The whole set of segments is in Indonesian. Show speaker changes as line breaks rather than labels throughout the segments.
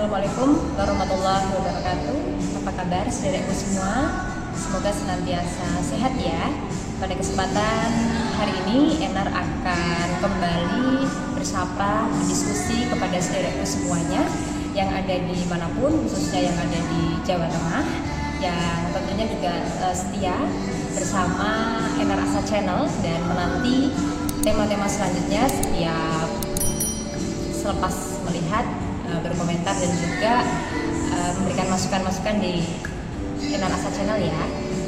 Assalamualaikum warahmatullahi wabarakatuh. Apa kabar saudaraku semua? Semoga senantiasa sehat ya. Pada kesempatan hari ini Enar akan kembali bersapa, berdiskusi kepada saudaraku semuanya yang ada di manapun, khususnya yang ada di Jawa Tengah, yang tentunya juga setia bersama Enar Asa Channel dan menanti tema-tema selanjutnya setiap selepas melihat, berkomentar dan juga memberikan masukan-masukan di Enar Asa Channel ya.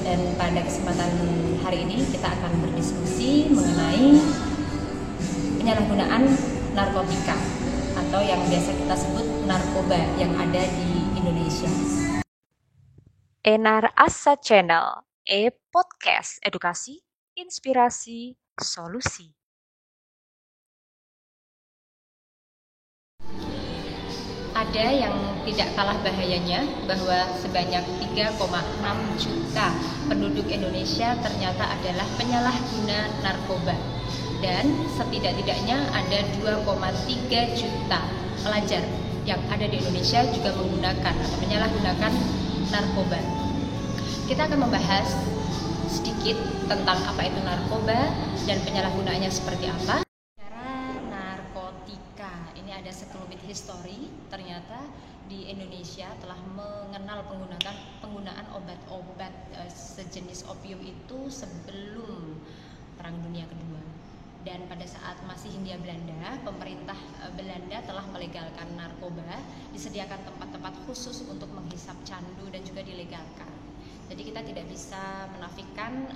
Dan pada kesempatan hari ini kita akan berdiskusi mengenai penyalahgunaan narkotika atau yang biasa kita sebut narkoba yang ada di Indonesia.
Enar Asa Channel, podcast edukasi, inspirasi, solusi.
Ada yang tidak kalah bahayanya bahwa sebanyak 3,6 juta penduduk Indonesia ternyata adalah penyalahguna narkoba, dan setidak-tidaknya ada 2,3 juta pelajar yang ada di Indonesia juga menggunakan atau menyalahgunakan narkoba. Kita akan membahas sedikit tentang apa itu narkoba dan penyalahgunaannya seperti apa. Ada sekelumit histori, ternyata di Indonesia telah mengenal penggunaan obat-obat sejenis opium itu sebelum Perang Dunia Kedua. Dan pada saat masih Hindia Belanda, pemerintah Belanda telah melegalkan narkoba, disediakan tempat-tempat khusus untuk menghisap candu dan juga dilegalkan. Jadi kita tidak bisa menafikan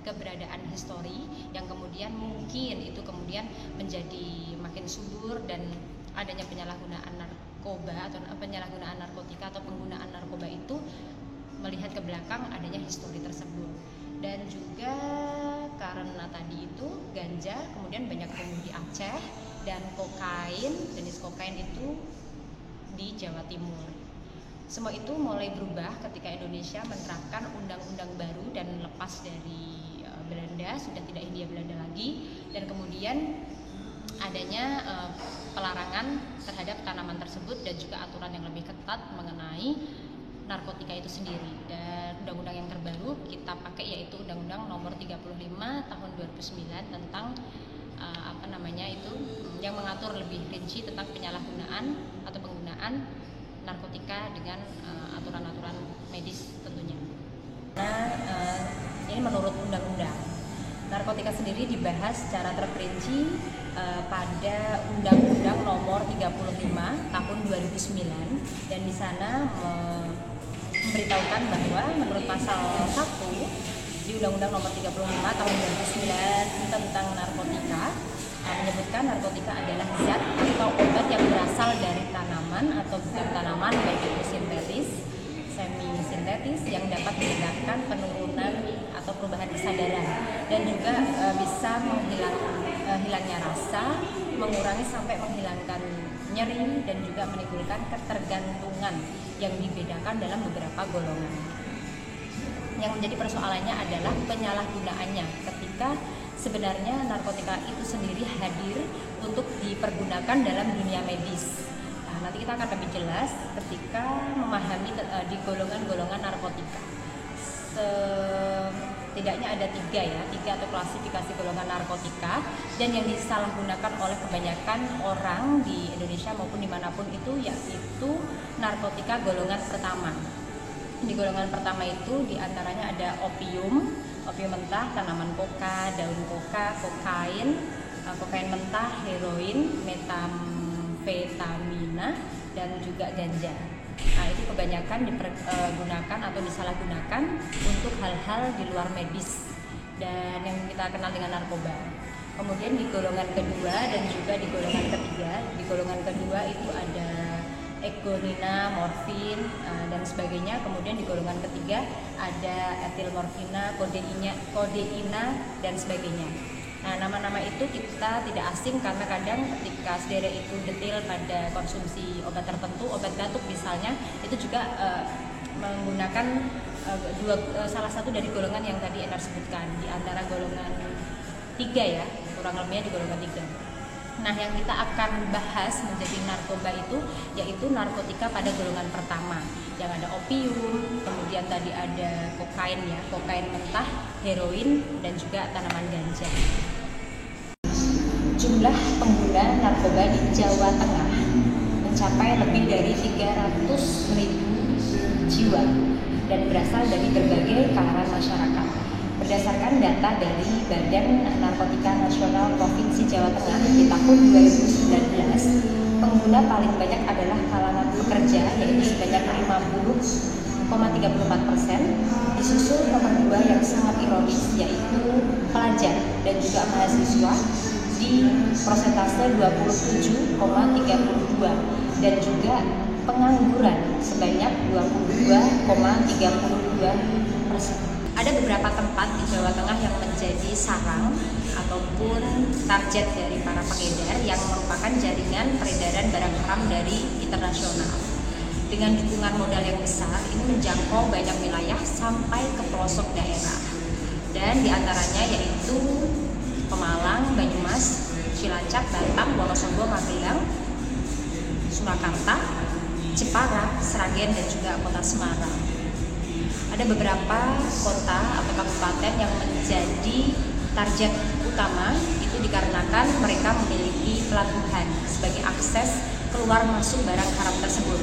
keberadaan histori yang kemudian mungkin itu kemudian menjadi makin subur, dan adanya penyalahgunaan narkoba atau penyalahgunaan narkotika atau penggunaan narkoba itu melihat ke belakang adanya histori tersebut. Dan juga karena tadi itu ganja kemudian banyak tumbuh di Aceh, dan jenis kokain itu di Jawa Timur. Semua itu mulai berubah ketika Indonesia menerapkan undang-undang baru dan lepas dari Belanda, sudah tidak Hindia Belanda lagi, dan kemudian adanya pelarangan terhadap tanaman tersebut dan juga aturan yang lebih ketat mengenai narkotika itu sendiri. Dan undang-undang yang terbaru kita pakai yaitu Undang-Undang Nomor 35 Tahun 2009 tentang yang mengatur lebih rinci tentang penyalahgunaan atau penggunaan narkotika dengan aturan-aturan medis tentunya. Ini menurut undang-undang. Narkotika sendiri dibahas secara terperinci pada Undang-Undang Nomor 35 Tahun 2009, dan di sana memberitahukan bahwa menurut pasal 1 di Undang-Undang Nomor 35 Tahun 2009 tentang narkotika menyebutkan narkotika adalah zat atau obat yang berasal dari tanaman atau bukan tanaman, baik itu sintetis, semi sintetis, yang dapat menyebabkan penurunan atau perubahan kesadaran dan juga bisa hilangnya rasa, mengurangi sampai menghilangkan nyeri, dan juga menimbulkan ketergantungan yang dibedakan dalam beberapa golongan. Yang menjadi persoalannya adalah penyalahgunaannya ketika sebenarnya narkotika itu sendiri hadir untuk dipergunakan dalam dunia medis. Nah, nanti kita akan lebih jelas ketika memahami di golongan-golongan narkotika. Setidaknya ada tiga atau klasifikasi golongan narkotika, dan yang disalahgunakan oleh kebanyakan orang di Indonesia maupun dimanapun itu yaitu narkotika golongan pertama. Di golongan pertama itu diantaranya ada opium mentah, tanaman koka, daun koka, kokain mentah, heroin, metamfetamina, dan juga ganja. Nah, itu kebanyakan dipergunakan atau disalahgunakan untuk hal-hal di luar medis dan yang kita kenal dengan narkoba. Kemudian di golongan kedua dan juga di golongan ketiga, di golongan kedua itu ada egonina, morfin, dan sebagainya. Kemudian di golongan ketiga ada etilmorfina, kodeina, dan sebagainya. Nah, nama-nama itu kita tidak asing karena kadang ketika saudara itu detail pada konsumsi obat tertentu, obat batuk misalnya, itu juga menggunakan salah satu dari golongan yang tadi Enar sebutkan, di antara golongan 3 ya, kurang lebihnya di golongan 3. Nah, yang kita akan bahas menjadi narkoba itu yaitu narkotika pada golongan pertama, yang ada opium, kemudian tadi ada kokain ya, kokain mentah, heroin, dan juga tanaman ganja. Jumlah pengguna narkoba di Jawa Tengah mencapai lebih dari 300.000 jiwa dan berasal dari berbagai kalangan masyarakat. Berdasarkan data dari Badan Narkotika Nasional Provinsi Jawa Tengah di tahun 2019, pengguna paling banyak adalah kalangan pekerja, yaitu sebanyak 50,34%, disusul nomor 2 yang sangat ironis yaitu pelajar dan juga mahasiswa di persentase 27,32 dan juga pengangguran sebanyak 22,32%. Ada beberapa tempat di Jawa Tengah yang menjadi sarang ataupun target dari para pengedar yang merupakan jaringan peredaran barang haram dari internasional. Dengan dukungan modal yang besar, ini menjangkau banyak wilayah sampai ke pelosok daerah. Dan diantaranya yaitu Pemalang, Banyumas, Cilacap, Batam, Wonosobo, Magelang, Surakarta, Jepara, Sragen, dan juga kota Semarang. Ada beberapa kota atau kabupaten yang menjadi target utama itu dikarenakan mereka memiliki pelabuhan sebagai akses keluar masuk barang haram tersebut.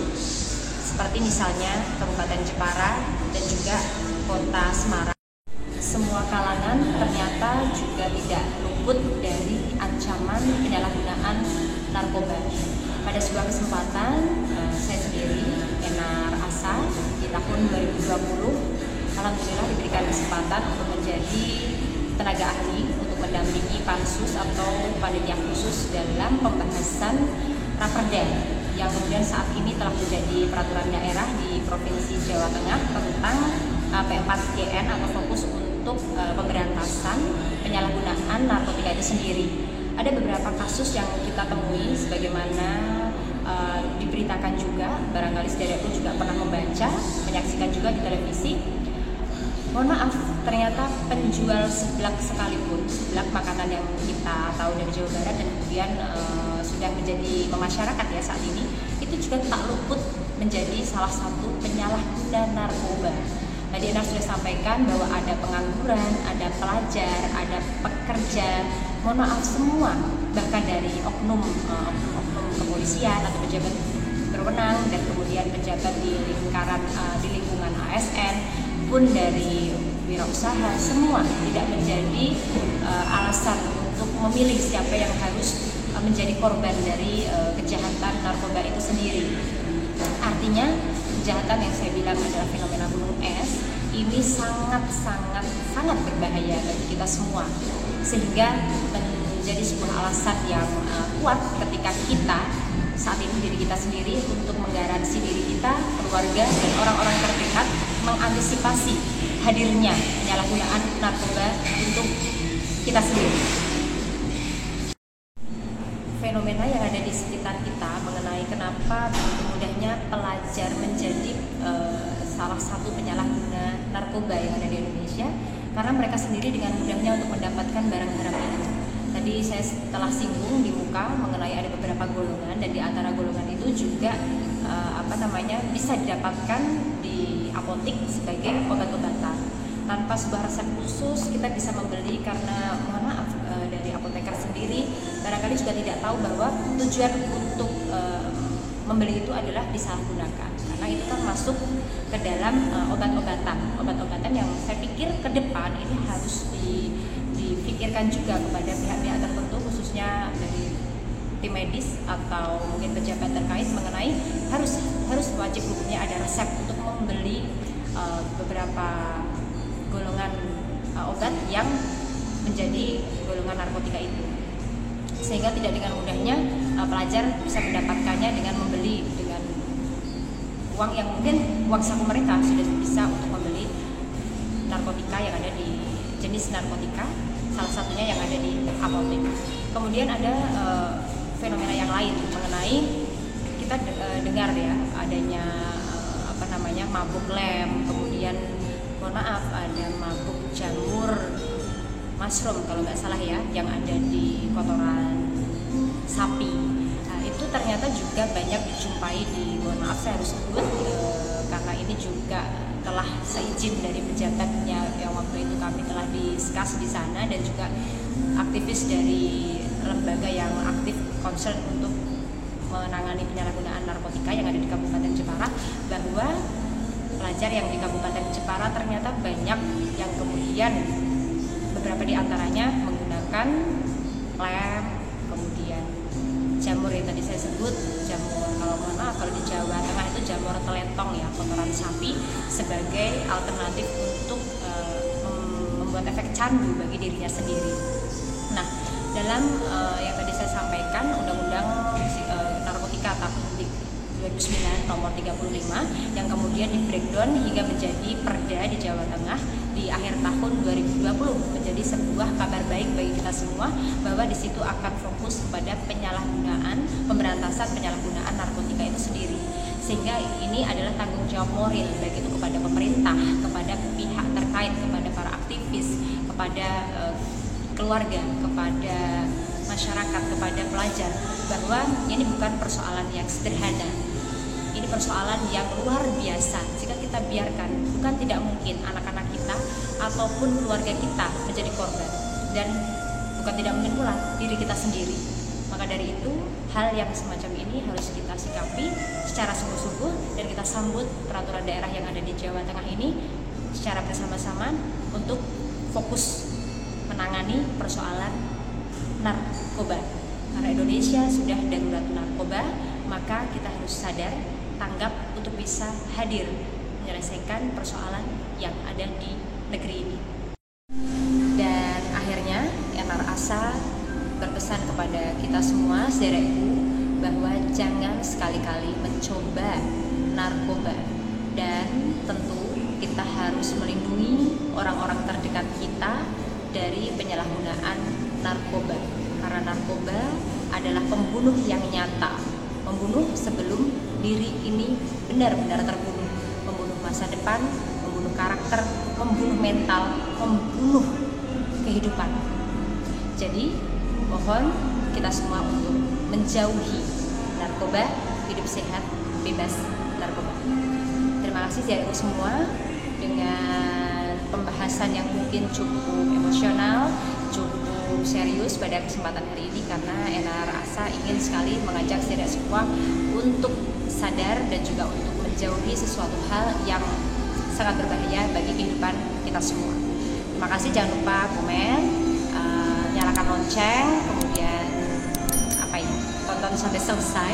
Seperti misalnya Kabupaten Jepara dan juga kota Semarang. Semua kalangan ternyata juga tidak luput dari ancaman penyalahgunaan narkoba. Pada sebuah kesempatan, saya sendiri, Enar Asa, di tahun 2020, alhamdulillah diberikan kesempatan untuk menjadi tenaga ahli untuk mendampingi pansus atau panitia khusus dalam pembahasan Raperda yang kemudian saat ini telah menjadi peraturan daerah di Provinsi Jawa Tengah tentang P4GN atau fokus untuk pemberantasan penyalahgunaan narkotika itu sendiri. Ada beberapa kasus yang kita temui sebagaimana diberitakan juga, barangkali saudara pun juga pernah membaca, menyaksikan juga di televisi. Mohon maaf, ternyata penjual seblak sekalipun, seblak makanan yang kita tahu dari Jawa Barat dan kemudian sudah menjadi memasyarakat ya saat ini, itu juga tak luput menjadi salah satu penyalahguna narkoba. Tadi Enar sudah sampaikan bahwa ada pengangguran, ada pelajar, ada pekerja, mohon maaf semua, bahkan dari oknum kepolisian atau pejabat berwenang dan kemudian pejabat di lingkungan ASN pun dari wirausaha, semua tidak menjadi alasan untuk memilih siapa yang harus menjadi korban dari kejahatan narkoba itu sendiri. Artinya kejahatan yang saya bilang adalah fenomena gunung es ini sangat berbahaya bagi kita semua, sehingga menjadi sebuah alasan yang kuat ketika kita saat ini diri kita sendiri untuk menggaransi diri kita, keluarga, dan orang-orang terdekat mengantisipasi hadirnya penyalahgunaan narkoba untuk kita sendiri. Fenomena yang ada di sekitar kita mengenai kenapa begitu mudahnya pelajar menjadi salah satu penyalahguna narkoba yang ada di Indonesia, karena mereka sendiri dengan mudahnya untuk mendapatkan barang haram itu. Tadi saya telah singgung di muka mengenai ada beberapa golongan, dan di antara golongan itu juga bisa didapatkan di apotik sebagai obat-obatan. Tanpa sebuah resep khusus kita bisa membeli, karena mohon maaf dari apoteker sendiri barangkali juga tidak tahu bahwa tujuan untuk membeli itu adalah disalahgunakan, karena itu kan masuk ke dalam obat-obatan yang saya pikir ke depan ini harus dipikirkan juga kepada pihak-pihak tertentu, khususnya dari tim medis atau mungkin pejabat terkait mengenai harus wajib hukumnya ada resep untuk membeli beberapa golongan obat yang menjadi golongan narkotika itu, sehingga tidak dengan mudahnya pelajar bisa mendapatkannya dengan membeli dengan uang yang mungkin uang saku mereka sudah bisa untuk membeli narkotika yang ada di jenis narkotika, salah satunya yang ada di apotek. Kemudian ada fenomena yang lain mengenai kita dengar ya adanya mabuk lem, kemudian mohon maaf ada mabuk jamur mushroom kalau nggak salah ya, yang ada di kotoran sapi. Nah, itu ternyata juga banyak dijumpai di, mohon maaf saya harus sebut karena ini juga telah seizin dari pejabatnya yang waktu itu kami telah diskus di sana, dan juga aktivis dari lembaga yang aktif concern untuk menangani penyalahgunaan narkotika yang ada di Kabupaten Jepara, bahwa pelajar yang di Kabupaten Jepara ternyata banyak yang kemudian beberapa di antaranya menggunakan lem, kemudian jamur yang tadi saya sebut, jamur, kalau mohon maaf kalau di Jawa Tengah itu jamur teletong ya, kotoran sapi, sebagai alternatif untuk membuat efek candu bagi dirinya sendiri. Nah, dalam yang tadi saya sampaikan, Undang-Undang Narkotika tahun 2009 nomor 35 yang kemudian di breakdown hingga menjadi perda di Jawa Tengah di akhir tahun 2020, menjadi sebuah kabar baik bagi kita semua, bahwa di situ akan fokus kepada pemberantasan penyalahgunaan narkotika itu sendiri. Sehingga ini adalah tanggung jawab moral baik itu kepada pemerintah, kepada pihak terkait, kepada para aktivis, kepada keluarga, kepada masyarakat, kepada pelajar, bahwa ini bukan persoalan yang sederhana. Ini persoalan yang luar biasa. Jika kita biarkan, bukan tidak mungkin anak-anak kita ataupun keluarga kita menjadi korban, dan bukan tidak mungkin pula diri kita sendiri. Maka dari itu, hal yang semacam ini harus kita sikapi secara sungguh-sungguh, dan kita sambut peraturan daerah yang ada di Jawa Tengah ini secara bersama-sama untuk fokus menangani persoalan narkoba. Karena Indonesia sudah darurat narkoba, maka kita harus sadar, tanggap untuk bisa hadir menyelesaikan persoalan yang ada di negeri ini. Dan akhirnya Enar Asa berpesan kepada kita semua, saudaraku, bahwa jangan sekali-kali mencoba narkoba, dan tentu kita harus melindungi orang-orang terdekat kita dari penyalahgunaan narkoba, karena narkoba adalah pembunuh yang nyata, membunuh sebelum diri ini benar-benar terbunuh, membunuh masa depan, membunuh karakter, membunuh mental, membunuh kehidupan. Jadi mohon kita semua untuk menjauhi narkoba, hidup sehat, bebas narkoba. Terima kasih saudaraku semua, dengan pembahasan yang mungkin cukup emosional, cukup serius pada kesempatan hari ini, karena Enar Asa ingin sekali mengajak saudara semua untuk sadar dan juga untuk menjauhi sesuatu hal yang sangat berbahaya bagi kehidupan kita semua. Terima kasih, jangan lupa komen, nyalakan lonceng, kemudian tonton sampai selesai,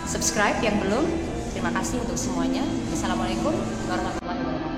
subscribe yang belum. Terima kasih untuk semuanya. Assalamualaikum warahmatullahi wabarakatuh.